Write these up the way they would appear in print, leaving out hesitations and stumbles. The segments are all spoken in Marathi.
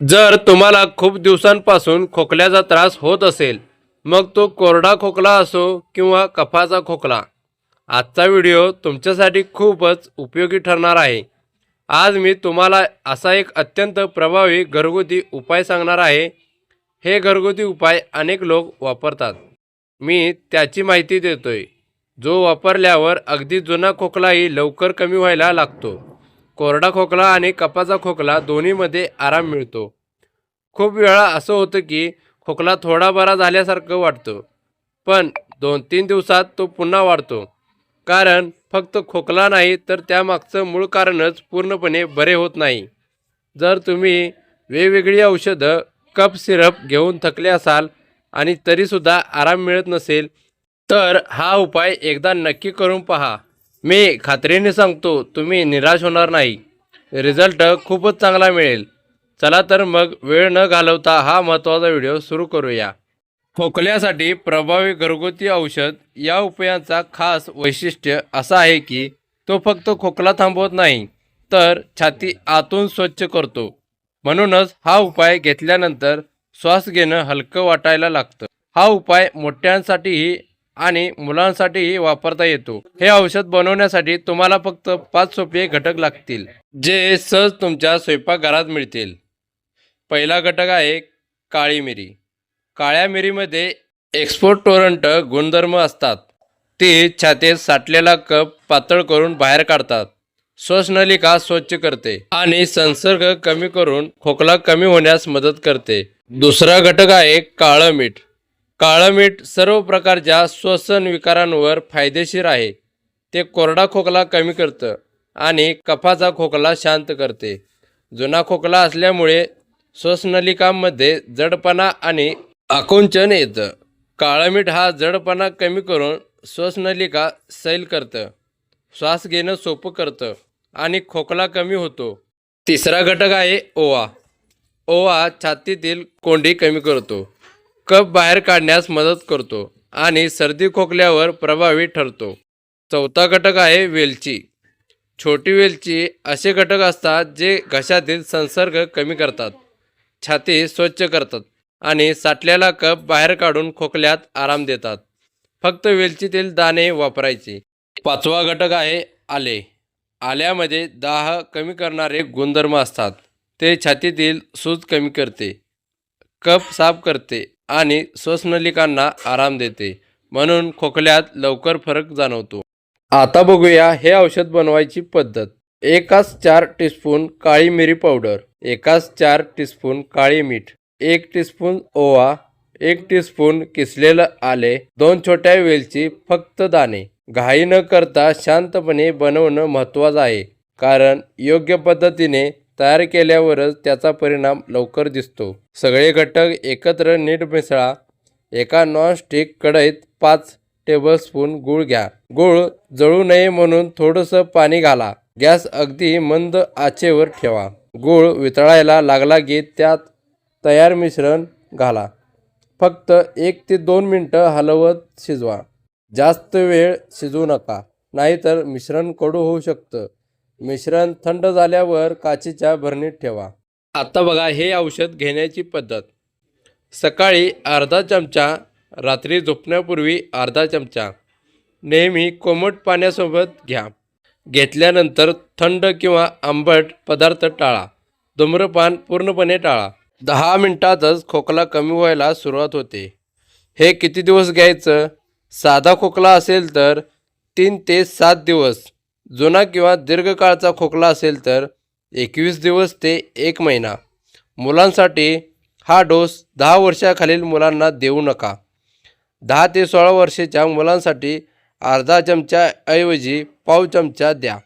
जर तुम्हाला खूप दिवसांपासून खोकल्याचा त्रास होत असेल, मग तो कोरडा खोकला असो किंवा कफाचा खोकला, आजचा व्हिडिओ तुमच्यासाठी खूपच उपयोगी ठरणार आहे. आज मी तुम्हाला असा एक अत्यंत प्रभावी घरगुती उपाय सांगणार आहे. हे घरगुती उपाय अनेक लोक वापरतात. मी त्याची माहिती देतोय, जो वापरल्यावर अगदी जुना खोकलाही लवकर कमी व्हायला लागतो. कोरडा खोकला आणि कफाचा खोकला दोन्हीमध्ये आराम मिळतो. खूप वेळा असं होतं की खोकला थोडा बरा झाल्यासारखं वाटतं, पण 2-3 दिवसात तो पुन्हा वाढतो. कारण फक्त खोकला नाही, तर त्यामागचं मूळ कारणच पूर्णपणे बरे होत नाही. जर तुम्ही वेगवेगळी औषधं, कफ सिरप घेऊन थकले असाल आणि तरीसुद्धा आराम मिळत नसेल, तर हा उपाय एकदा नक्की करून पहा. मी खात्रीने सांगतो, तुम्ही निराश होणार नाही. रिझल्ट खूपच चांगला मिळेल. चला तर मग वेळ न घालवता हा महत्त्वाचा व्हिडिओ सुरू करूया. खोकल्यासाठी प्रभावी घरगुती औषध या उपायाचा खास वैशिष्ट्य असं आहे की तो फक्त खोकला थांबवत नाही, तर छाती आतून स्वच्छ करतो. म्हणूनच हा उपाय घेतल्यानंतर श्वास घेणं हलकं वाटायला लागतं. हा उपाय मोठ्यांसाठीही आणि मुलांसाठीही वापरता येतो. हे औषध बनवण्यासाठी तुम्हाला फक्त 5 सोपे घटक लागतील, जे सहज तुमच्या स्वयंपाकघरात मिळतील. पहिला घटक आहे काळी मिरी. काळ्या मिरीमध्ये एक्सपोर्टोरंट गुणधर्म असतात. ती छातीत साठलेला कफ पातळ करून बाहेर काढतात, श्वासनलिका स्वच्छ करते आणि संसर्ग कमी करून खोकला कमी होण्यास मदत करते. दुसरा घटक आहे काळं मीठ. काळं मीठ सर्व प्रकारच्या श्वसन विकारांवर फायदेशीर आहे. ते कोरडा खोकला कमी करतं आणि कफाचा खोकला शांत करते. जुना खोकला असल्यामुळे श्वासनलिकांमध्ये जडपणा आणि आकुंचन येतं. काळं मीठ हा जडपणा कमी करून श्वासनलिका सैल करतं, श्वास घेणं सोपं करतं आणि खोकला कमी होतो. तिसरा घटक आहे ओवा. ओवा छातीतील कोंडी कमी करतो, कफ बाहेर काढण्यास मदत करतो आणि सर्दी खोकल्यावर प्रभावी ठरतो. चौथा घटक आहे वेलची. छोटी वेलची असे घटक असतात जे घशातील संसर्ग कमी करतात, छाती स्वच्छ करतात आणि साठलेला कफ बाहेर काढून खोकल्यात आराम देतात. फक्त वेलचीतील दाणे वापरायचे. पाचवा घटक आहे आले. आल्यामध्ये दाह कमी करणारे गुणधर्म असतात. ते छातीतील सूज कमी करते, कफ साफ करते आणि श्वसनलिकांना आराम देते. म्हणून खोकल्यात लवकर फरक जाणवतो. आता बघूया हे औषध बनवायची पद्धत. 1 4 टीस्पून काळी मिरी पावडर, 1 4 टीस्पून काळे मीठ, 1 टीस्पून ओवा, 1 टीस्पून किसलेलं आले, 2 छोट्या वेलची, फक्त दाणे. घाई न करता शांतपणे बनवणं महत्त्वाचं आहे, कारण योग्य पद्धतीने तयार केल्यावरच त्याचा परिणाम लवकर दिसतो. सगळे घटक एकत्र नीट मिसळा. एका नॉनस्टिक कढईत 5 टेबलस्पून गूळ घ्या. गूळ जळू नये म्हणून थोडंसं पाणी घाला. गॅस अगदी मंद आचेवर ठेवा. गूळ वितळायला लागला की त्यात तयार मिश्रण घाला. फक्त 1 ते 2 मिनटं हलवत शिजवा. जास्त वेळ शिजवू नका, नाहीतर मिश्रण कडू होऊ शकतं. मिश्रण थंड झाल्यावर काचेच्या भरणीत ठेवा. आता बघा हे औषध घेण्याची पद्धत. सकाळी अर्धा चमचा, रात्री झोपण्यापूर्वी अर्धा चमचा. नेहमी कोमट पाण्यासोबत घ्या. घेतल्यानंतर थंड किंवा आंबट पदार्थ टाळा. धूम्रपान पूर्णपणे टाळा. 10 मिनिटातच खोकला कमी व्हायला सुरुवात होते. हे किती दिवस घ्यायचं? साधा खोकला असेल तर 3 ते 7 दिवस. जुना किंवा दीर्घकाळचा खोकला असेल तर 21 दिवस ते 1 महिना. मुलांसाठी हा डोस 10 वर्षाखालील मुलांना देऊ नका. 10 ते 16 वर्षाच्या मुलांसाठी अर्धा चमच्याऐवजी पाव चमचा द्या.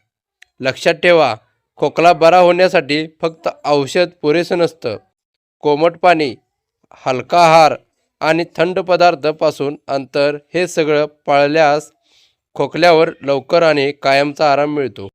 लक्षात ठेवा, खोकला बरा होण्यासाठी फक्त औषध पुरेसं नसतं. कोमट पाणी, हलका आहार आणि थंड पदार्थापासून अंतर हे सगळं पाळल्यास खोकल्यावर लवकर आणि कायमचा आराम मिळतो.